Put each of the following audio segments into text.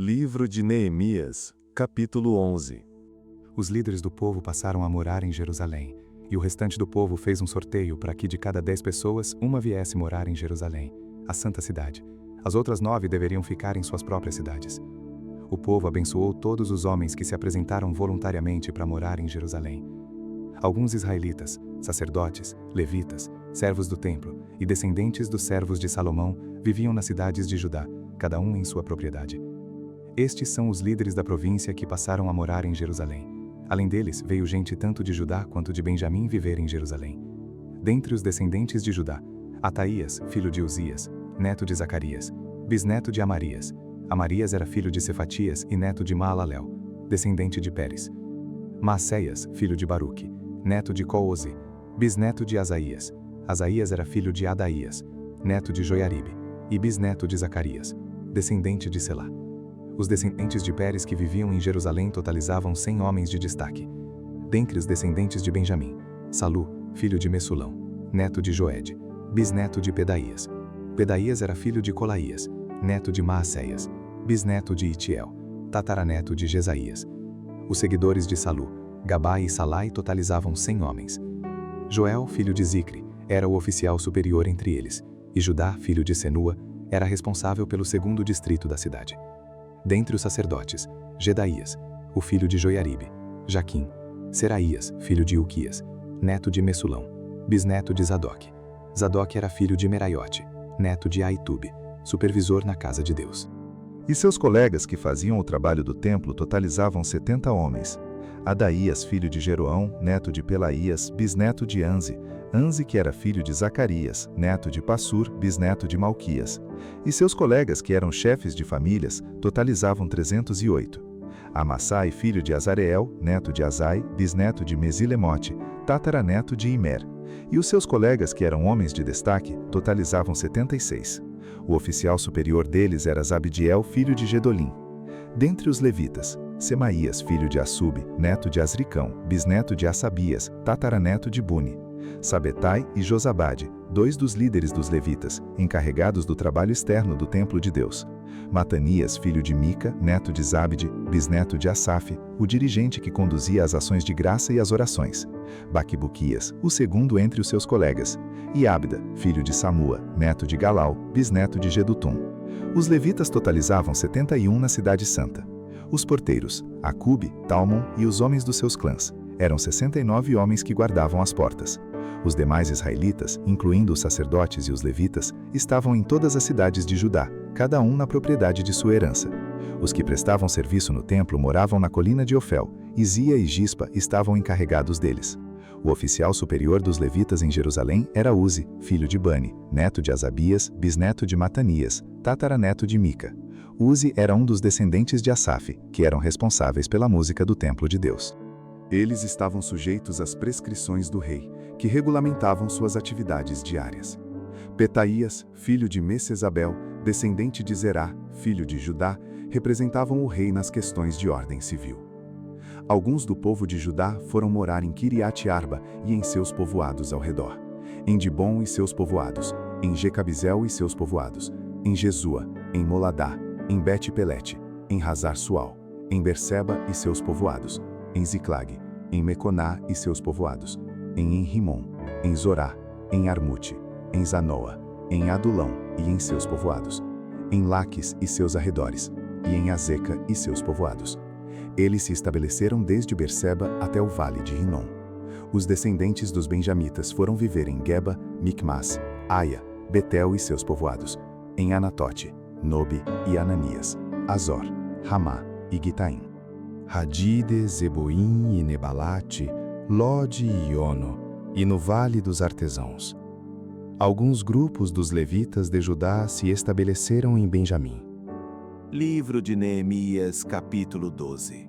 Livro de Neemias, capítulo 11. Os líderes do povo passaram a morar em Jerusalém, e o restante do povo fez um sorteio para que de cada 10 pessoas, uma viesse morar em Jerusalém, a santa cidade. As outras 9 deveriam ficar em suas próprias cidades. O povo abençoou todos os homens que se apresentaram voluntariamente para morar em Jerusalém. Alguns israelitas, sacerdotes, levitas, servos do templo e descendentes dos servos de Salomão viviam nas cidades de Judá, cada um em sua propriedade. Estes são os líderes da província que passaram a morar em Jerusalém. Além deles, veio gente tanto de Judá quanto de Benjamim viver em Jerusalém. Dentre os descendentes de Judá, Ataías, filho de Uzias, neto de Zacarias, bisneto de Amarias. Amarias era filho de Cefatias e neto de Maalalel, descendente de Pérez. Maacéias, filho de Baruque, neto de Coozi, bisneto de Asaías. Asaías era filho de Adaías, neto de Joiaribe, e bisneto de Zacarias, descendente de Selá. Os descendentes de Pérez que viviam em Jerusalém totalizavam 100 homens de destaque. Dentre os descendentes de Benjamim, Salu, filho de Messulão, neto de Joed, bisneto de Pedaías. Pedaías era filho de Colaías, neto de Maacéias, bisneto de Itiel, tataraneto de Jesaías. Os seguidores de Salu, Gabá e Salai totalizavam 100 homens. Joel, filho de Zicre, era o oficial superior entre eles, e Judá, filho de Senua, era responsável pelo segundo distrito da cidade. Dentre os sacerdotes, Gedaías, o filho de Joiaribe, Jaquim, Seraías, filho de Uquias, neto de Messulão, bisneto de Zadoque. Zadoque era filho de Meraiote, neto de Aitube, supervisor na casa de Deus. E seus colegas que faziam o trabalho do templo totalizavam 70 homens. Adaías, filho de Jeroão, neto de Pelaías, bisneto de Anze, Anze que era filho de Zacarias, neto de Passur, bisneto de Malquias. E seus colegas que eram chefes de famílias totalizavam 308. Amassai, filho de Azareel, neto de Azai, bisneto de Mesilemote, tataraneto de Imer. E os seus colegas que eram homens de destaque totalizavam 76. O oficial superior deles era Zabdiel, filho de Gedolim. Dentre os levitas, Semaías, filho de Assub, neto de Asricão, bisneto de Assabias, tataraneto de Buni. Sabetai e Josabade, 2 dos líderes dos levitas, encarregados do trabalho externo do templo de Deus. Matanias, filho de Mica, neto de Zabde, bisneto de Asaf, o dirigente que conduzia as ações de graça e as orações. Baquibuquias, o segundo entre os seus colegas. E Abda, filho de Samua, neto de Galau, bisneto de Gedutum. Os levitas totalizavam 71 na cidade santa. Os porteiros, Acube, Talmon e os homens dos seus clãs. Eram 69 homens que guardavam as portas. Os demais israelitas, incluindo os sacerdotes e os levitas, estavam em todas as cidades de Judá, cada um na propriedade de sua herança. Os que prestavam serviço no templo moravam na colina de Ofel, e Zia e Gispa estavam encarregados deles. O oficial superior dos levitas em Jerusalém era Uzi, filho de Bani, neto de Asabias, bisneto de Matanias, tataraneto de Mica. Uzi era um dos descendentes de Asaf, que eram responsáveis pela música do templo de Deus. Eles estavam sujeitos às prescrições do rei, que regulamentavam suas atividades diárias. Petaías, filho de Messesabel, descendente de Zerá, filho de Judá, representavam o rei nas questões de ordem civil. Alguns do povo de Judá foram morar em Kiriat-Arba e em seus povoados ao redor, em Dibom e seus povoados, em Jecabizel e seus povoados, em Jesua, em Moladá, em Bet-Pelete, em Hazar-Sual, em Berseba e seus povoados, em Ziclag, em Meconá e seus povoados, em Enrimon, em Zorá, em Armute, em Zanoa, em Adulão e em seus povoados, em Laques e seus arredores, e em Azeca e seus povoados. Eles se estabeleceram desde Berseba até o vale de Rinom. Os descendentes dos benjamitas foram viver em Geba, Micmas, Aia, Betel e seus povoados, em Anatote, Nobe e Ananias, Azor, Ramá e Gitaim. Hadide, Zeboim e Nebalate, Lode e Iono, e no Vale dos Artesãos. Alguns grupos dos levitas de Judá se estabeleceram em Benjamim. Livro de Neemias, capítulo 12.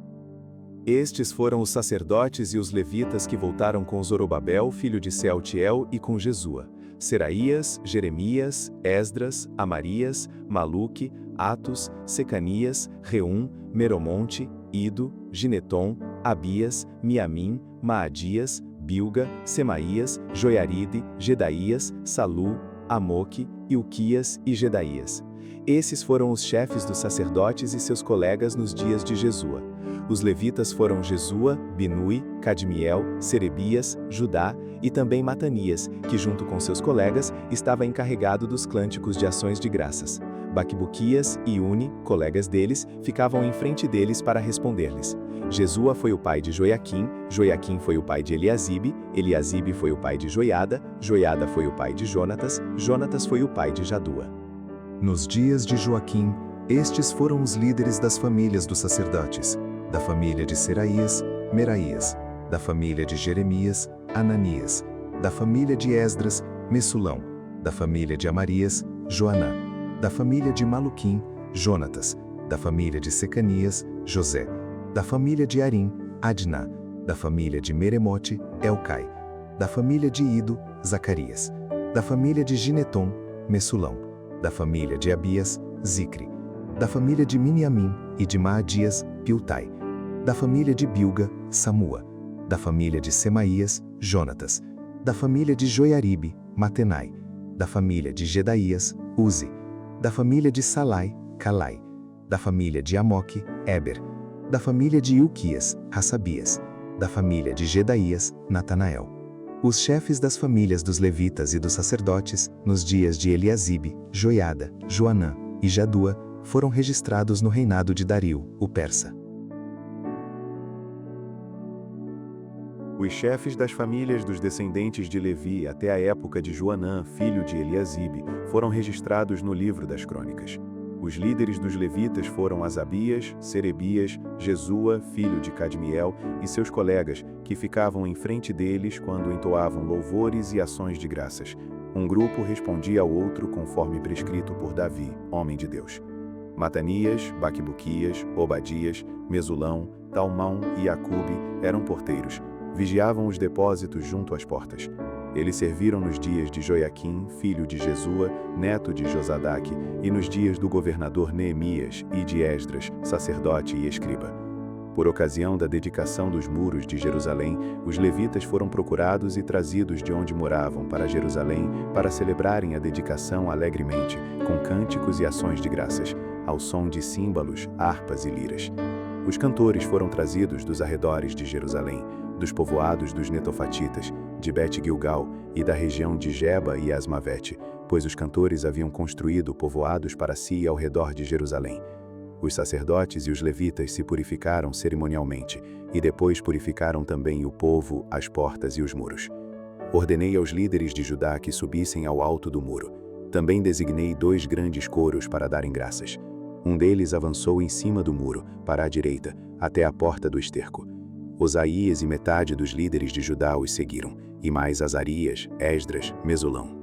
Estes foram os sacerdotes e os levitas que voltaram com Zorobabel, filho de Sealtiel, e com Jesua, Seraías, Jeremias, Esdras, Amarias, Maluque, Atos, Secanias, Reum, Meromonte, Ido, Gineton, Abias, Miamim, Maadias, Bilga, Semaías, Joiaride, Gedaías, Salu, Amoque, Ilquias e Gedaías. Esses foram os chefes dos sacerdotes e seus colegas nos dias de Jesua. Os levitas foram Jesua, Binui, Cadmiel, Serebias, Judá e também Matanias, que junto com seus colegas estava encarregado dos cânticos de ações de graças. Baquibuquias e Uni, colegas deles, ficavam em frente deles para responder-lhes. Jesua foi o pai de Joiaquim, Joiaquim foi o pai de Eliasibe, Eliasibe foi o pai de Joiada, Joiada foi o pai de Jonatas, Jonatas foi o pai de Jadua. Nos dias de Joaquim, estes foram os líderes das famílias dos sacerdotes: da família de Seraías, Meraías; da família de Jeremias, Ananias; da família de Esdras, Messulão; da família de Amarias, Joanã; da família de Maluquim, Jonatas; da família de Secanias, José; da família de Arim, Adná; da família de Meremote, Elcai; da família de Ido, Zacarias; da família de Gineton, Messulão; da família de Abias, Zicre; da família de Miniamim e de Maadias, Piltai; da família de Bilga, Samua; da família de Semaías, Jonatas; da família de Joiaribe, Matenai; da família de Gedaías, Uzi; da família de Salai, Calai; da família de Amoque, Eber; da família de Ilquias, Hassabias; da família de Gedaías, Natanael. Os chefes das famílias dos levitas e dos sacerdotes, nos dias de Eliasibe, Joiada, Joanã e Jadua, foram registrados no reinado de Dario, o persa. Os chefes das famílias dos descendentes de Levi até a época de Joanã, filho de Eliasibe, foram registrados no livro das crônicas. Os líderes dos levitas foram Asabias, Serebias, Jesua, filho de Cadmiel, e seus colegas, que ficavam em frente deles quando entoavam louvores e ações de graças. Um grupo respondia ao outro conforme prescrito por Davi, homem de Deus. Matanias, Baquibuquias, Obadias, Mesulão, Talmão e Acube eram porteiros. Vigiavam os depósitos junto às portas. Eles serviram nos dias de Joiaquim, filho de Jesua, neto de Josadaque, e nos dias do governador Neemias e de Esdras, sacerdote e escriba. Por ocasião da dedicação dos muros de Jerusalém, os levitas foram procurados e trazidos de onde moravam para Jerusalém para celebrarem a dedicação alegremente, com cânticos e ações de graças, ao som de símbalos, harpas e liras. Os cantores foram trazidos dos arredores de Jerusalém, dos povoados dos Netofatitas, de Bet-Gilgal e da região de Geba e Asmavete, pois os cantores haviam construído povoados para si ao redor de Jerusalém. Os sacerdotes e os levitas se purificaram cerimonialmente, e depois purificaram também o povo, as portas e os muros. Ordenei aos líderes de Judá que subissem ao alto do muro. Também designei 2 grandes coros para darem graças. Um deles avançou em cima do muro, para a direita, até a porta do esterco. Osaías e metade dos líderes de Judá os seguiram, e mais Azarias, Esdras, Mesulão.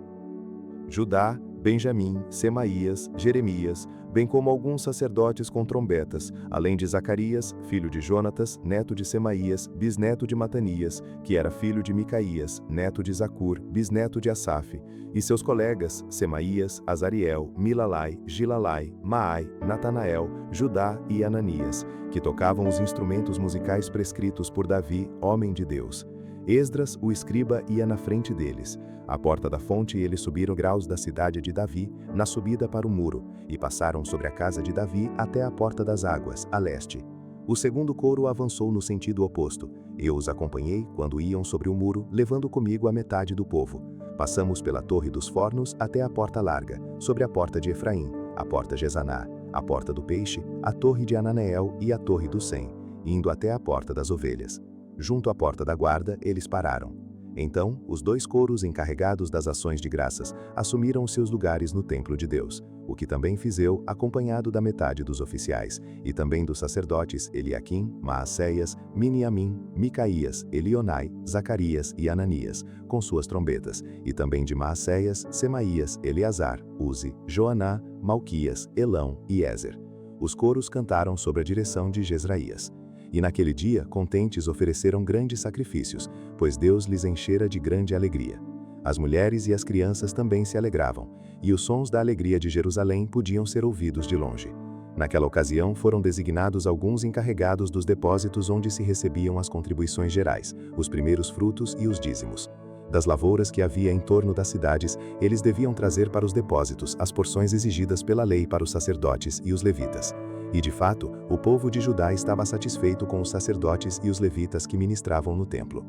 Judá, Benjamim, Semaías, Jeremias, bem como alguns sacerdotes com trombetas, além de Zacarias, filho de Jonatas, neto de Semaías, bisneto de Matanias, que era filho de Micaías, neto de Zacur, bisneto de Asaf, e seus colegas, Semaías, Azariel, Milalai, Gilalai, Maai, Natanael, Judá e Ananias, que tocavam os instrumentos musicais prescritos por Davi, homem de Deus. Esdras, o escriba, ia na frente deles. À porta da fonte eles subiram graus da cidade de Davi, na subida para o muro, e passaram sobre a casa de Davi até a porta das águas, a leste. O segundo coro avançou no sentido oposto. Eu os acompanhei quando iam sobre o muro, levando comigo a metade do povo. Passamos pela Torre dos Fornos até a porta larga, sobre a porta de Efraim, a porta Gesaná, a porta do Peixe, a Torre de Ananeel e a Torre do Sem, indo até a porta das Ovelhas. Junto à porta da guarda, eles pararam. Então, os 2 coros encarregados das ações de graças assumiram seus lugares no templo de Deus, o que também fiz eu, acompanhado da metade dos oficiais, e também dos sacerdotes Eliaquim, Maacéias, Miniamim, Micaías, Elionai, Zacarias e Ananias, com suas trombetas, e também de Maacéias, Semaías, Eleazar, Uzi, Joaná, Malquias, Elão e Ézer. Os coros cantaram sob a direção de Jezraías. E naquele dia, contentes, ofereceram grandes sacrifícios, pois Deus lhes enchera de grande alegria. As mulheres e as crianças também se alegravam, e os sons da alegria de Jerusalém podiam ser ouvidos de longe. Naquela ocasião foram designados alguns encarregados dos depósitos onde se recebiam as contribuições gerais, os primeiros frutos e os dízimos. Das lavouras que havia em torno das cidades, eles deviam trazer para os depósitos as porções exigidas pela lei para os sacerdotes e os levitas. E de fato, o povo de Judá estava satisfeito com os sacerdotes e os levitas que ministravam no templo.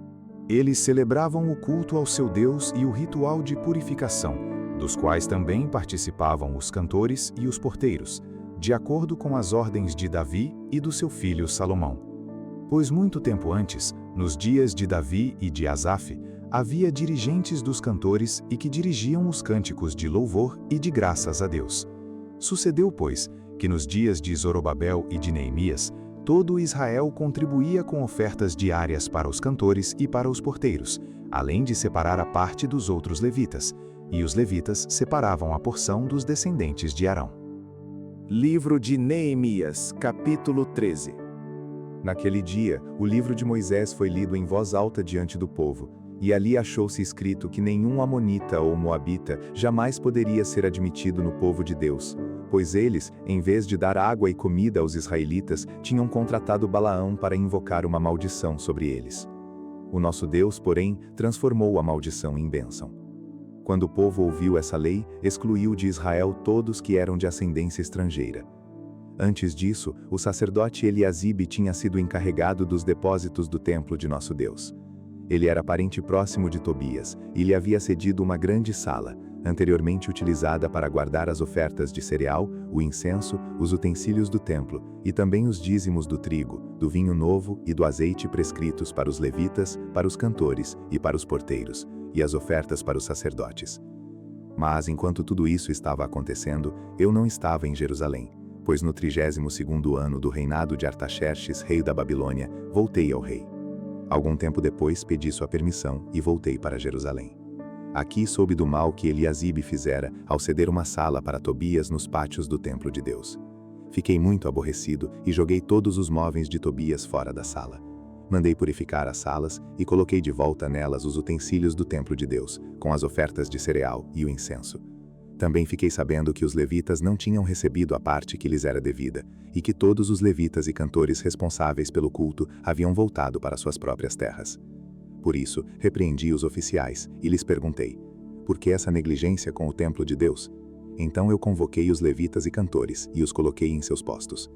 Eles celebravam o culto ao seu Deus e o ritual de purificação, dos quais também participavam os cantores e os porteiros, de acordo com as ordens de Davi e do seu filho Salomão. Pois muito tempo antes, nos dias de Davi e de Asaf, havia dirigentes dos cantores e que dirigiam os cânticos de louvor e de graças a Deus. Sucedeu, pois, que nos dias de Zorobabel e de Neemias, todo Israel contribuía com ofertas diárias para os cantores e para os porteiros, além de separar a parte dos outros levitas, e os levitas separavam a porção dos descendentes de Arão. Livro de Neemias, capítulo 13. Naquele dia, o livro de Moisés foi lido em voz alta diante do povo, e ali achou-se escrito que nenhum amonita ou moabita jamais poderia ser admitido no povo de Deus, pois eles, em vez de dar água e comida aos israelitas, tinham contratado Balaão para invocar uma maldição sobre eles. O nosso Deus, porém, transformou a maldição em bênção. Quando o povo ouviu essa lei, excluiu de Israel todos que eram de ascendência estrangeira. Antes disso, o sacerdote Eliasibe tinha sido encarregado dos depósitos do templo de nosso Deus. Ele era parente próximo de Tobias e lhe havia cedido uma grande sala, anteriormente utilizada para guardar as ofertas de cereal, o incenso, os utensílios do templo e também os dízimos do trigo, do vinho novo e do azeite prescritos para os levitas, para os cantores e para os porteiros, e as ofertas para os sacerdotes. Mas enquanto tudo isso estava acontecendo, eu não estava em Jerusalém, pois no 32º ano do reinado de Artaxerxes, rei da Babilônia, voltei ao rei. Algum tempo depois pedi sua permissão e voltei para Jerusalém. Aqui soube do mal que Eliasibe fizera ao ceder uma sala para Tobias nos pátios do templo de Deus. Fiquei muito aborrecido e joguei todos os móveis de Tobias fora da sala. Mandei purificar as salas e coloquei de volta nelas os utensílios do templo de Deus, com as ofertas de cereal e o incenso. Também fiquei sabendo que os levitas não tinham recebido a parte que lhes era devida, e que todos os levitas e cantores responsáveis pelo culto haviam voltado para suas próprias terras. Por isso, repreendi os oficiais e lhes perguntei: por que essa negligência com o templo de Deus? Então eu convoquei os levitas e cantores e os coloquei em seus postos.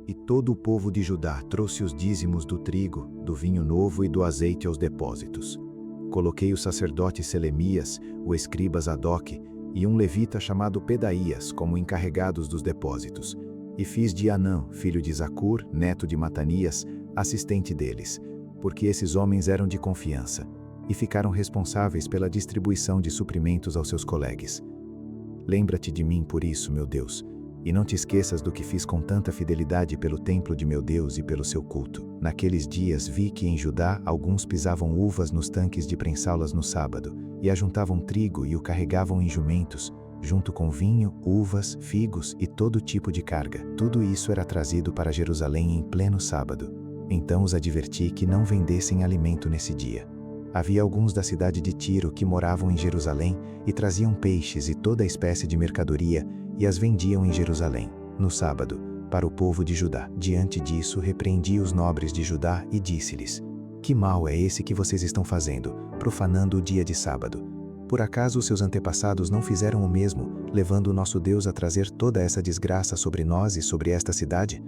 E todo o povo de Judá trouxe os dízimos do trigo, do vinho novo e do azeite aos depósitos. Coloquei o sacerdote Selemias, o escriba Zadok e um levita chamado Pedaías como encarregados dos depósitos, e fiz de Anã, filho de Zacur, neto de Matanias, assistente deles, porque esses homens eram de confiança, e ficaram responsáveis pela distribuição de suprimentos aos seus colegas. Lembra-te de mim por isso, meu Deus, e não te esqueças do que fiz com tanta fidelidade pelo templo de meu Deus e pelo seu culto. Naqueles dias vi que em Judá alguns pisavam uvas nos tanques de prensá-las no sábado, e ajuntavam trigo e o carregavam em jumentos, junto com vinho, uvas, figos e todo tipo de carga. Tudo isso era trazido para Jerusalém em pleno sábado. Então os adverti que não vendessem alimento nesse dia. Havia alguns da cidade de Tiro que moravam em Jerusalém e traziam peixes e toda espécie de mercadoria e as vendiam em Jerusalém, no sábado, para o povo de Judá. Diante disso, repreendi os nobres de Judá e disse-lhes: que mal é esse que vocês estão fazendo, profanando o dia de sábado? Por acaso os seus antepassados não fizeram o mesmo, levando o nosso Deus a trazer toda essa desgraça sobre nós e sobre esta cidade?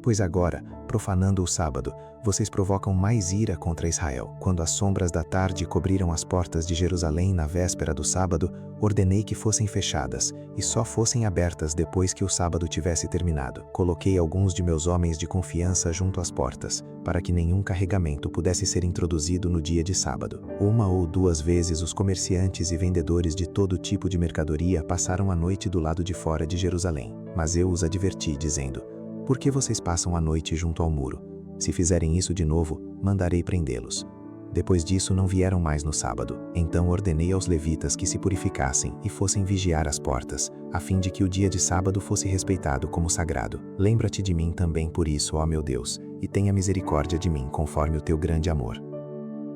Pois agora, profanando o sábado, vocês provocam mais ira contra Israel. Quando as sombras da tarde cobriram as portas de Jerusalém na véspera do sábado, ordenei que fossem fechadas, e só fossem abertas depois que o sábado tivesse terminado. Coloquei alguns de meus homens de confiança junto às portas, para que nenhum carregamento pudesse ser introduzido no dia de sábado. 1 ou 2 vezes os comerciantes e vendedores de todo tipo de mercadoria passaram a noite do lado de fora de Jerusalém. Mas eu os adverti, dizendo: por que vocês passam a noite junto ao muro? Se fizerem isso de novo, mandarei prendê-los. Depois disso não vieram mais no sábado. Então ordenei aos levitas que se purificassem e fossem vigiar as portas, a fim de que o dia de sábado fosse respeitado como sagrado. Lembra-te de mim também por isso, ó meu Deus, e tenha misericórdia de mim conforme o teu grande amor.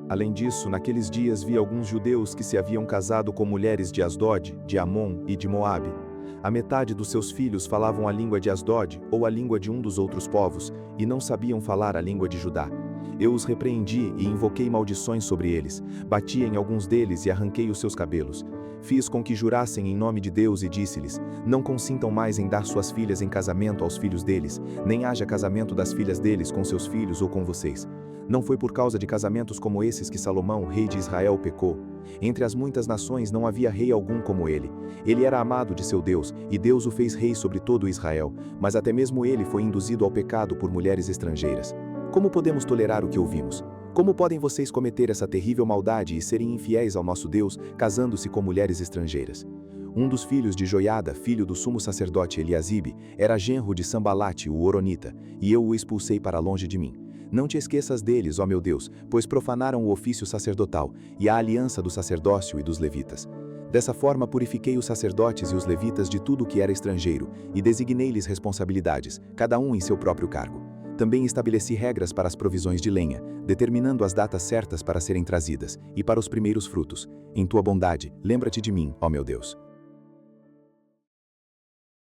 Além disso, naqueles dias vi alguns judeus que se haviam casado com mulheres de Asdod, de Amon e de Moabe. A metade dos seus filhos falavam a língua de Asdod ou a língua de um dos outros povos, e não sabiam falar a língua de Judá. Eu os repreendi e invoquei maldições sobre eles. Bati em alguns deles e arranquei os seus cabelos. Fiz com que jurassem em nome de Deus e disse-lhes: não consintam mais em dar suas filhas em casamento aos filhos deles, nem haja casamento das filhas deles com seus filhos ou com vocês. Não foi por causa de casamentos como esses que Salomão, rei de Israel, pecou. Entre as muitas nações não havia rei algum como ele. Ele era amado de seu Deus, e Deus o fez rei sobre todo Israel, mas até mesmo ele foi induzido ao pecado por mulheres estrangeiras. Como podemos tolerar o que ouvimos? Como podem vocês cometer essa terrível maldade e serem infiéis ao nosso Deus, casando-se com mulheres estrangeiras? Um dos filhos de Joiada, filho do sumo sacerdote Eliasibe, era genro de Sambalate, o Horonita, e eu o expulsei para longe de mim. Não te esqueças deles, ó meu Deus, pois profanaram o ofício sacerdotal e a aliança do sacerdócio e dos levitas. Dessa forma purifiquei os sacerdotes e os levitas de tudo o que era estrangeiro, e designei-lhes responsabilidades, cada um em seu próprio cargo. Também estabeleci regras para as provisões de lenha, determinando as datas certas para serem trazidas, e para os primeiros frutos. Em tua bondade, lembra-te de mim, ó meu Deus.